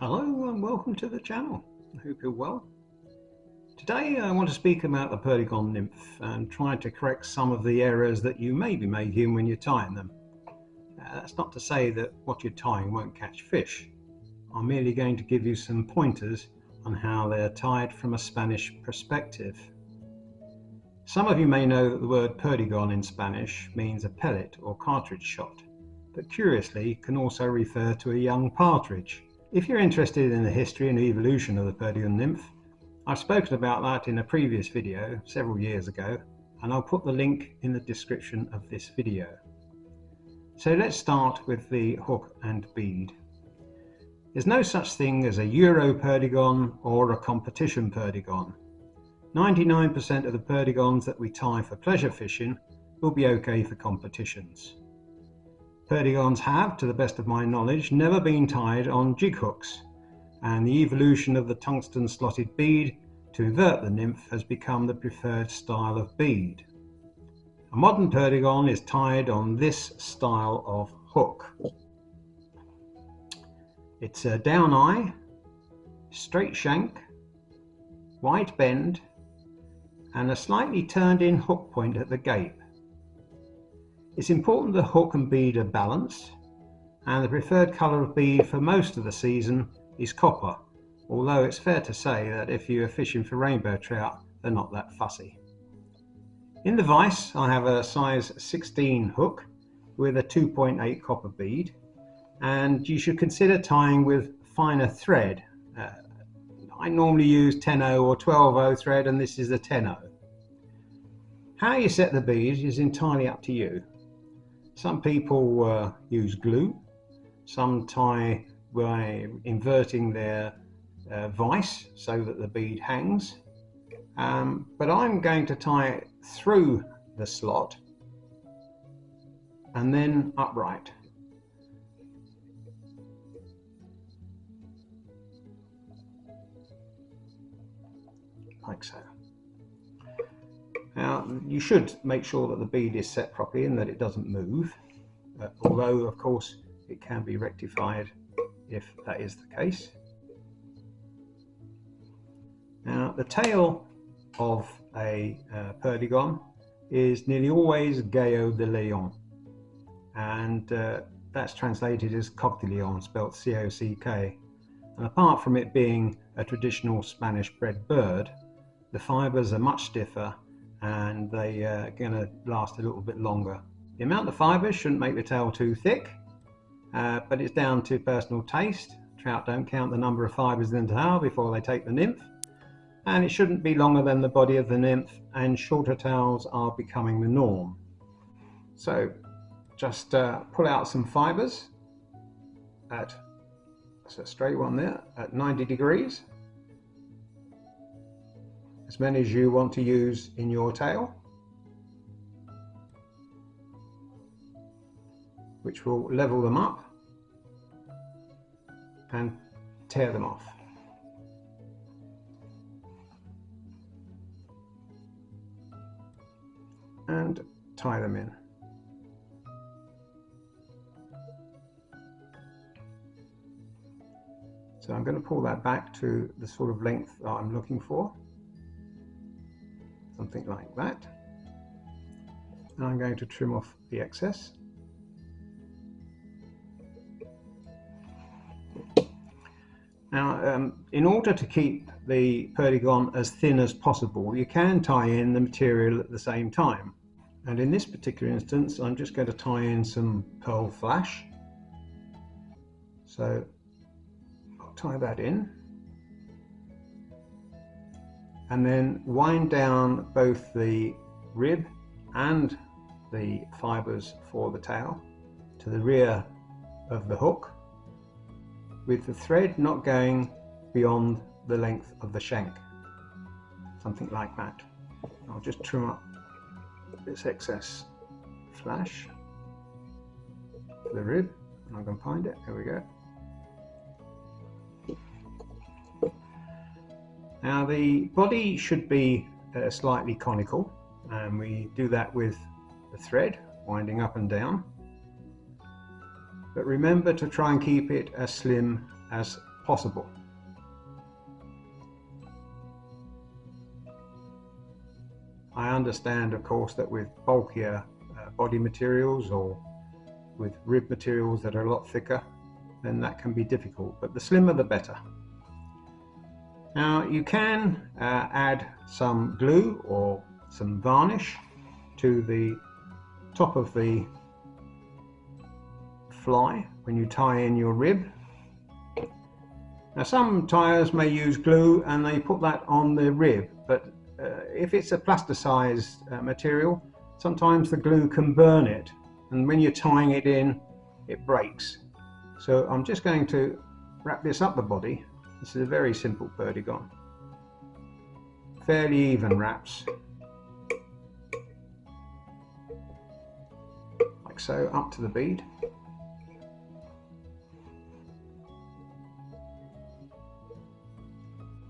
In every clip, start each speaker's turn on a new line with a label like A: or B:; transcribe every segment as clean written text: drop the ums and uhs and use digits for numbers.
A: Hello and welcome to the channel. I hope you're well. Today I want to speak about the perdigon nymph and try to correct some of the errors that you may be making when you're tying them. That's not to say that what you're tying won't catch fish. I'm merely going to give you some pointers on how they're tied from a Spanish perspective. Some of you may know that the word perdigon in Spanish means a pellet or cartridge shot, but curiously can also refer to a young partridge. If you're interested in the history and evolution of the perdigon nymph, I've spoken about that in a previous video several years ago, and I'll put the link in the description of this video. So let's start with the hook and bead. There's no such thing as a Euro perdigon or a competition perdigon. 99% of the perdigons that we tie for pleasure fishing will be okay for competitions. Perdigons have, to the best of my knowledge, never been tied on jig hooks, and the evolution of the tungsten slotted bead to invert the nymph has become the preferred style of bead. A modern perdigon is tied on this style of hook. It's a down eye, straight shank, wide bend, and a slightly turned in hook point at the gape. It's important the hook and bead are balanced, and the preferred colour of bead for most of the season is copper, although it's fair to say that if you are fishing for rainbow trout, they're not that fussy. In the vise I have a size 16 hook with a 2.8 copper bead, and you should consider tying with finer thread. I normally use 10-0 or 12-0 thread, and this is a 10-0. How you set the bead is entirely up to you. Some people use glue, some tie by inverting their vise so that the bead hangs, but I'm going to tie it through the slot and then upright. Like so. Now, you should make sure that the bead is set properly and that it doesn't move, although of course it can be rectified if that is the case. Now, the tail of a perdigon is nearly always gaillot de lion, and that's translated as coq de lion, spelt C-O-C-K. And apart from it being a traditional Spanish bred bird, the fibres are much stiffer and they are going to last a little bit longer. The amount of fibres shouldn't make the tail too thick, but it's down to personal taste. Trout don't count the number of fibres in the tail before they take the nymph, and it shouldn't be longer than the body of the nymph, and shorter tails are becoming the norm. So just pull out some fibres at, that's a straight one there, at 90 degrees. As many as you want to use in your tail, which will level them up and tear them off. And tie them in. So I'm going to pull that back to the sort of length that I'm looking for. Something like that. And I'm going to trim off the excess. Now, in order to keep the perdigon as thin as possible, you can tie in the material at the same time. And in this particular instance, I'm just going to tie in some pearl flash. So I'll tie that in, and then wind down both the rib and the fibres for the tail to the rear of the hook, with the thread not going beyond the length of the shank, something like that. I'll just trim up this excess flash for the rib, and I can find it, there we go. Now the body should be slightly conical, and we do that with the thread winding up and down. But remember to try and keep it as slim as possible. I understand, of course, that with bulkier body materials or with rib materials that are a lot thicker, then that can be difficult, but the slimmer the better. Now you can add some glue or some varnish to the top of the fly when you tie in your rib. Now some tyers may use glue and they put that on the rib, but if it's a plasticized material, sometimes the glue can burn it, and when you're tying it in, it breaks. So I'm just going to wrap this up the body. This is a very simple perdigon. Fairly even wraps. Like so, up to the bead.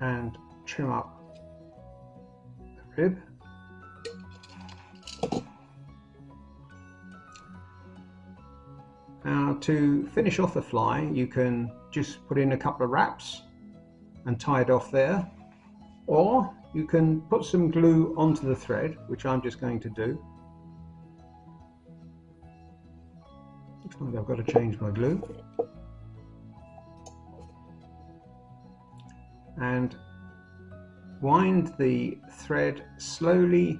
A: And trim up the rib. Now to finish off the fly, you can just put in a couple of wraps and tie it off there, or you can put some glue onto the thread, which I'm just going to do. Looks like I've got to change my glue. And wind the thread slowly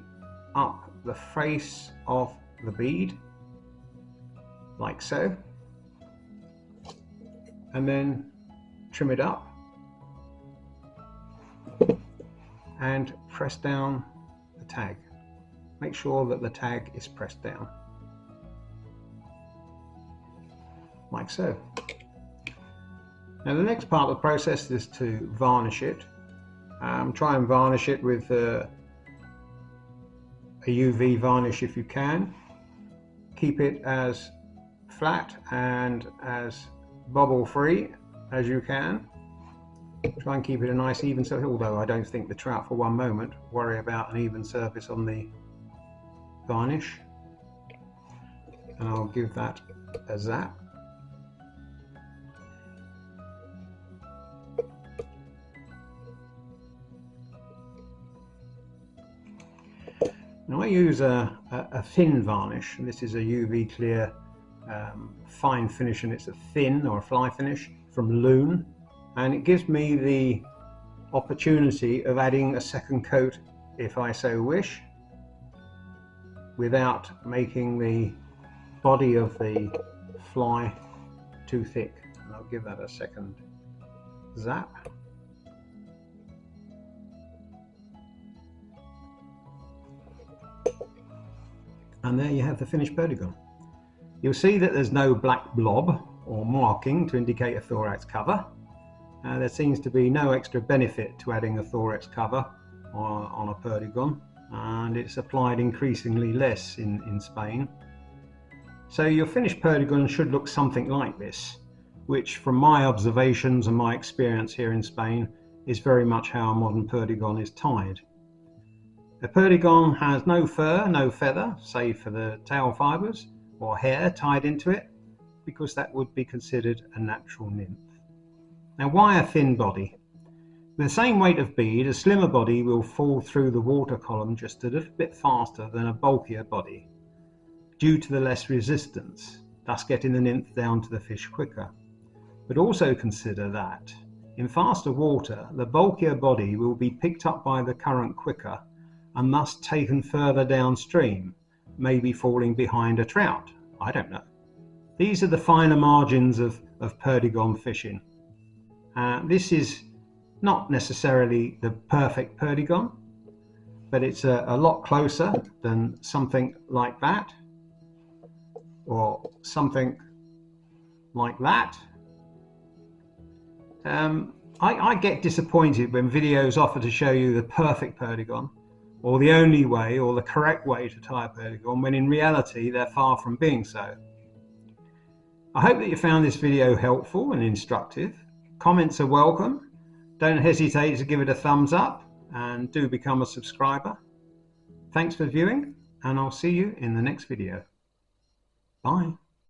A: up the face of the bead, like so, and then trim it up and press down the tag. Make sure that the tag is pressed down, like so. Now the next part of the process is to varnish it. Try and varnish it with a UV varnish if you can. Keep it as flat and as bubble free as you can. Try and keep it a nice even surface, although I don't think the trout for one moment worry about an even surface on the varnish. And I'll give that a zap. Now I use a thin varnish, and this is a UV clear fine finish, and it's a thin or a fly finish from Loon, and it gives me the opportunity of adding a second coat if I so wish, without making the body of the fly too thick. And I'll give that a second zap. And there you have the finished perdigon. You'll see that there's no black blob or marking to indicate a thorax cover. There seems to be no extra benefit to adding a thorax cover on a perdigon, and it's applied increasingly less in Spain. So your finished perdigon should look something like this, which from my observations and my experience here in Spain is very much how a modern perdigon is tied. A perdigon has no fur, no feather, save for the tail fibres or hair tied into it, because that would be considered a natural nymph. Now why a thin body? With the same weight of bead, a slimmer body will fall through the water column just a little bit faster than a bulkier body, due to the less resistance, thus getting the nymph down to the fish quicker. But also consider that in faster water, the bulkier body will be picked up by the current quicker and thus taken further downstream, maybe falling behind a trout. I don't know. These are the finer margins of perdigon fishing. This is not necessarily the perfect perdigon, but it's a lot closer than something like that, or something like that. I get disappointed when videos offer to show you the perfect perdigon, or the only way, or the correct way to tie a perdigon, when in reality they're far from being so. I hope that you found this video helpful and instructive. Comments are welcome. Don't hesitate to give it a thumbs up, and do become a subscriber. Thanks for viewing, and I'll see you in the next video. Bye.